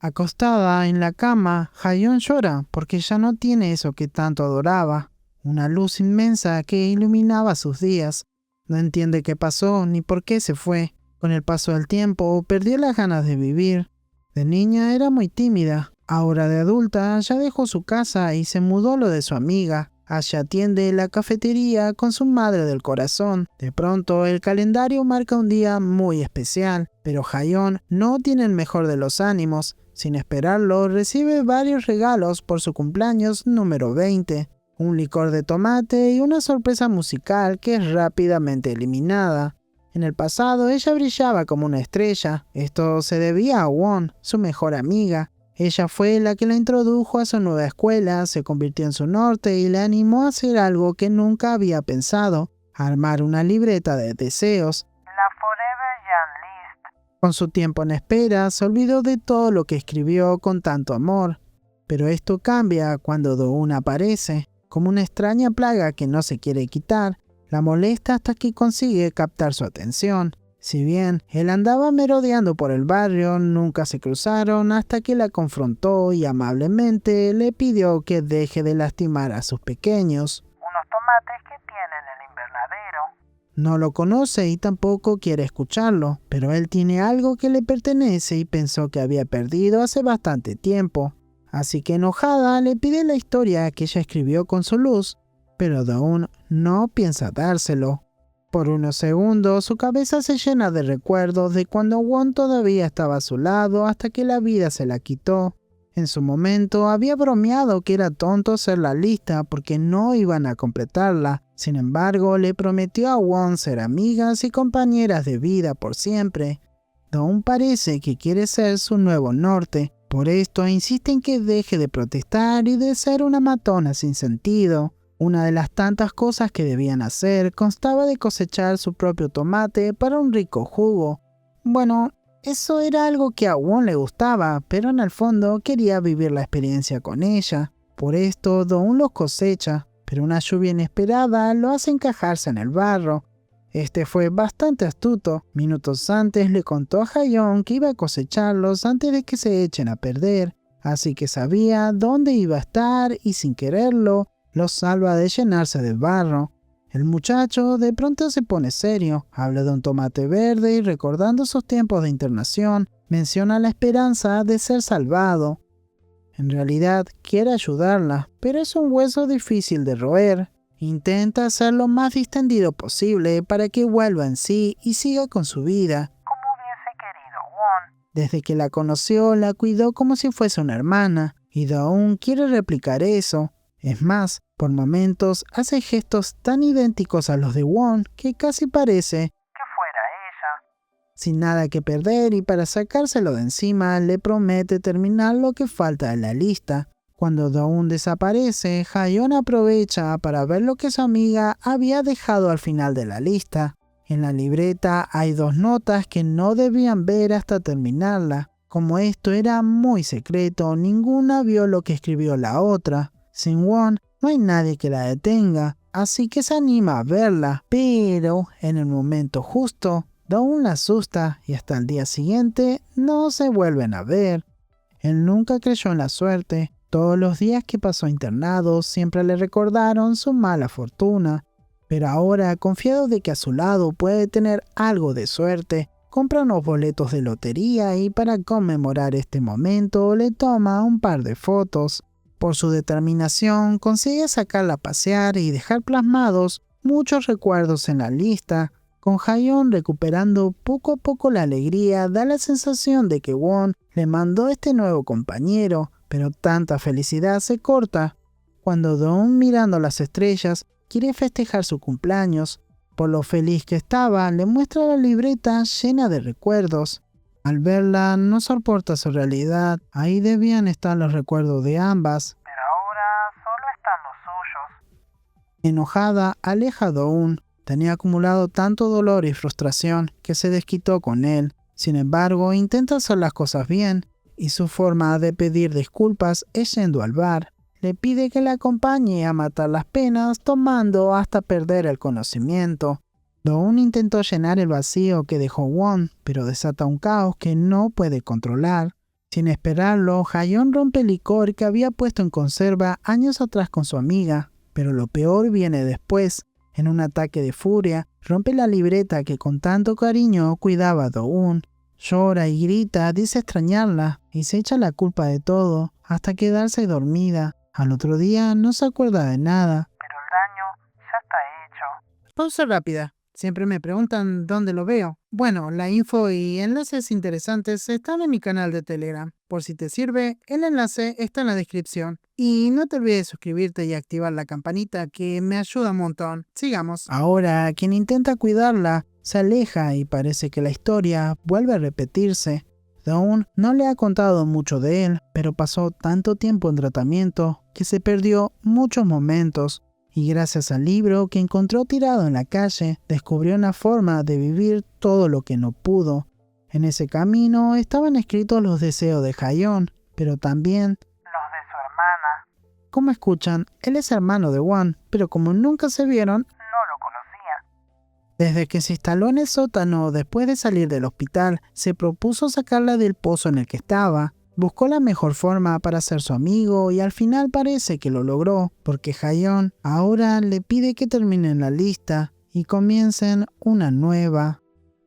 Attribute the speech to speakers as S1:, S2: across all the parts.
S1: Acostada en la cama, Hayon llora porque ya no tiene eso que tanto adoraba, una luz inmensa que iluminaba sus días. No entiende qué pasó ni por qué se fue. Con el paso del tiempo, perdió las ganas de vivir. De niña era muy tímida. Ahora de adulta ya dejó su casa y se mudó a lo de su amiga. Allá atiende la cafetería con su madre del corazón. De pronto el calendario marca un día muy especial, pero Hayon no tiene el mejor de los ánimos. Sin esperarlo, recibe varios regalos por su cumpleaños número 20. Un licor de tomate y una sorpresa musical que es rápidamente eliminada. En el pasado ella brillaba como una estrella. Esto se debía a Won, su mejor amiga. Ella fue la que la introdujo a su nueva escuela, se convirtió en su norte y le animó a hacer algo que nunca había pensado: armar una libreta de deseos.
S2: La Forever Young List.
S1: Con su tiempo en espera, se olvidó de todo lo que escribió con tanto amor. Pero esto cambia cuando Do-un aparece, como una extraña plaga que no se quiere quitar. La molesta hasta que consigue captar su atención. Si bien él andaba merodeando por el barrio, nunca se cruzaron hasta que la confrontó y amablemente le pidió que deje de lastimar a sus pequeños.
S2: Unos tomates que tiene en el invernadero.
S1: No lo conoce y tampoco quiere escucharlo, pero él tiene algo que le pertenece y pensó que había perdido hace bastante tiempo. Así que enojada le pide la historia que ella escribió con su luz, pero Do-un no piensa dárselo. Por unos segundos su cabeza se llena de recuerdos de cuando Won todavía estaba a su lado hasta que la vida se la quitó. En su momento había bromeado que era tonto hacer la lista porque no iban a completarla. Sin embargo, le prometió a Won ser amigas y compañeras de vida por siempre. Do-un parece que quiere ser su nuevo norte. Por esto insiste en que deje de protestar y de ser una matona sin sentido. Una de las tantas cosas que debían hacer constaba de cosechar su propio tomate para un rico jugo. Bueno, eso era algo que a Won le gustaba, pero en el fondo quería vivir la experiencia con ella. Por esto Do-un los cosecha, pero una lluvia inesperada lo hace encajarse en el barro. Este fue bastante astuto. Minutos antes le contó a Hayon que iba a cosecharlos antes de que se echen a perder, así que sabía dónde iba a estar y sin quererlo los salva de llenarse de barro. El muchacho de pronto se pone serio, habla de un tomate verde y recordando sus tiempos de internación, menciona la esperanza de ser salvado. En realidad quiere ayudarla, pero es un hueso difícil de roer. Intenta ser lo más distendido posible para que vuelva en sí y siga con su vida.
S2: Como hubiese querido Won.
S1: Desde que la conoció, la cuidó como si fuese una hermana, y Do-un quiere replicar eso. Es más, por momentos hace gestos tan idénticos a los de Won que casi parece
S2: que fuera ella.
S1: Sin nada que perder y para sacárselo de encima, le promete terminar lo que falta de la lista. Cuando Do-un desaparece, Hayon aprovecha para ver lo que su amiga había dejado al final de la lista. En la libreta hay 2 notas que no debían ver hasta terminarla. Como esto era muy secreto, ninguna vio lo que escribió la otra. Sin Won, no hay nadie que la detenga, así que se anima a verla, pero en el momento justo, Do-un la asusta y hasta el día siguiente no se vuelven a ver. Él nunca creyó en la suerte. Todos los días que pasó internado siempre le recordaron su mala fortuna, pero ahora, confiado de que a su lado puede tener algo de suerte, compra unos boletos de lotería y para conmemorar este momento le toma un par de fotos. Por su determinación consigue sacarla a pasear y dejar plasmados muchos recuerdos en la lista. Con Hayon recuperando poco a poco la alegría, da la sensación de que Won le mandó este nuevo compañero, pero tanta felicidad se corta cuando Do-un, mirando las estrellas, quiere festejar su cumpleaños. Por lo feliz que estaba, le muestra la libreta llena de recuerdos. Al verla, no soporta su realidad. Ahí debían estar los recuerdos de ambas.
S2: Pero ahora solo están los suyos.
S1: Enojada, aleja a Do-un. Tenía acumulado tanto dolor y frustración que se desquitó con él. Sin embargo, intenta hacer las cosas bien, y su forma de pedir disculpas es yendo al bar. Le pide que la acompañe a matar las penas, tomando hasta perder el conocimiento. Do-un intentó llenar el vacío que dejó Won, pero desata un caos que no puede controlar. Sin esperarlo, Hayon rompe el licor que había puesto en conserva años atrás con su amiga, pero lo peor viene después. En un ataque de furia, rompe la libreta que con tanto cariño cuidaba a Do-eun. Llora y grita, dice extrañarla y se echa la culpa de todo hasta quedarse dormida. Al otro día no se acuerda de nada.
S2: Pero el daño ya está hecho.
S1: Pausa rápida. Siempre me preguntan dónde lo veo. Bueno, la info y enlaces interesantes están en mi canal de Telegram. Por si te sirve, el enlace está en la descripción. Y no te olvides de suscribirte y activar la campanita que me ayuda un montón. Sigamos. Ahora, quien intenta cuidarla se aleja y parece que la historia vuelve a repetirse. Do-eun no le ha contado mucho de él, pero pasó tanto tiempo en tratamiento que se perdió muchos momentos. Y gracias al libro que encontró tirado en la calle, descubrió una forma de vivir todo lo que no pudo. En ese camino estaban escritos los deseos de Hayon, pero también
S2: Los de su hermana.
S1: como escuchan, él es hermano de Won, pero como nunca se vieron,
S2: No lo conocía.
S1: desde que se instaló en el sótano después de salir del hospital, se propuso sacarla del pozo en el que estaba. Buscó la mejor forma para ser su amigo y al final parece que lo logró, porque Hayon ahora le pide que terminen la lista y comiencen una nueva.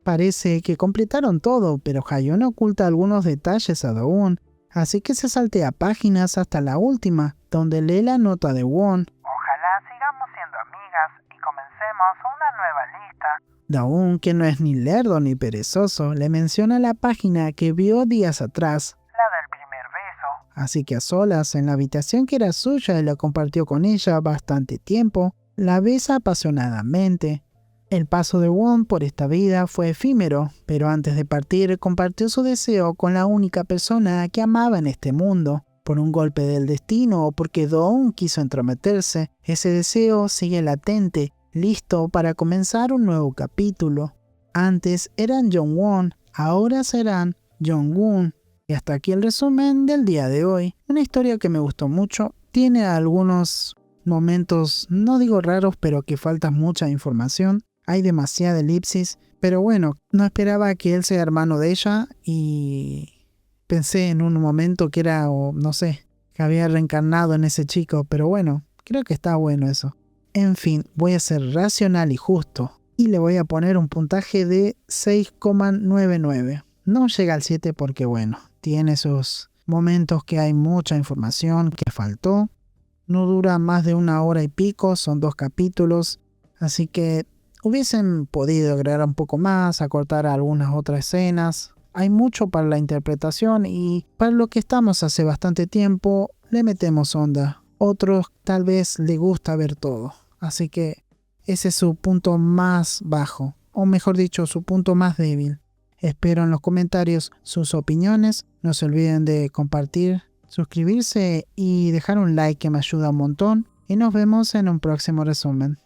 S1: Parece que completaron todo, pero Hayon oculta algunos detalles a Do-eun, así que se saltea páginas hasta la última, donde lee la nota de Won.
S2: Ojalá sigamos siendo amigas y comencemos una nueva lista.
S1: Do-eun, que no es ni lerdo ni perezoso, le menciona la página que vio días atrás.
S2: La del primer beso.
S1: Así que a solas, en la habitación que era suya y la compartió con ella bastante tiempo, la besa apasionadamente. El paso de Won por esta vida fue efímero, pero antes de partir compartió su deseo con la única persona que amaba en este mundo. Por un golpe del destino o porque Do-eun quiso entrometerse, ese deseo sigue latente, listo para comenzar un nuevo capítulo. Antes eran Jong-won, ahora serán Jong-un. Y hasta aquí el resumen del día de hoy. Una historia que me gustó mucho. Tiene algunos momentos, no digo raros, pero que falta mucha información. Hay demasiada elipsis. Pero bueno, no esperaba que él sea hermano de ella. Y pensé en un momento que era, o no sé, que había reencarnado en ese chico. Pero bueno, creo que está bueno eso. En fin, voy a ser racional y justo. Y le voy a poner un puntaje de 6,99. No llega al 7 porque bueno, tiene esos momentos que hay mucha información que faltó. No dura más de 1 hora y pico, son 2 capítulos. Así que hubiesen podido agregar un poco más, acortar algunas otras escenas. Hay mucho para la interpretación y para lo que estamos hace bastante tiempo le metemos onda. Otros tal vez le gusta ver todo. Así que ese es su punto más bajo, o mejor dicho, su punto más débil. Espero en los comentarios sus opiniones. No se olviden de compartir, suscribirse y dejar un like que me ayuda un montón. Y nos vemos en un próximo resumen.